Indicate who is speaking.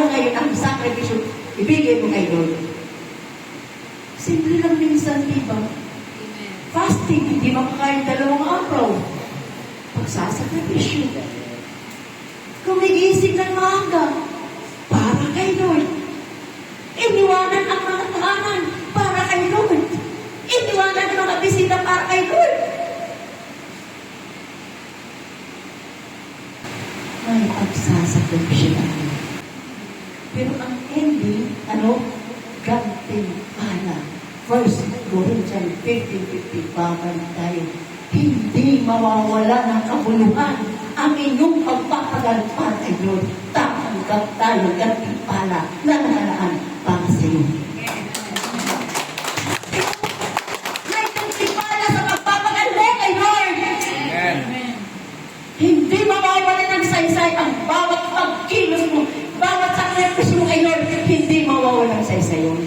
Speaker 1: ano ngayon ang sakripisyo ibigay mo kay Lord? Simple lang minsan, di ba? Fasting, hindi makakain 2 araw. Pagsasakripisyo. Gumigising ng maaga para kay Lord. Iniwanan ang mga tahanan para kay Lord. Iniwanan ang mga bisita para kay Lord. May pagsasakripisyo natin. Pero ang ending, gantimpala. 1 Corinthians 15:50, babalik tayo. Hindi mawawala ng kabuluhan ang inyong pagpapagalpan ay Lord. Tatanggap tayo gantimpala na nakaraan para sa iyo. May gantimpala sa pagpapagalpan kay Lord. Amen. Hindi mawawala ng saysay ang bawat pagkilos mo, bawat sakripisyo mo kay Lord. Hindi mawawala ng saysay yun.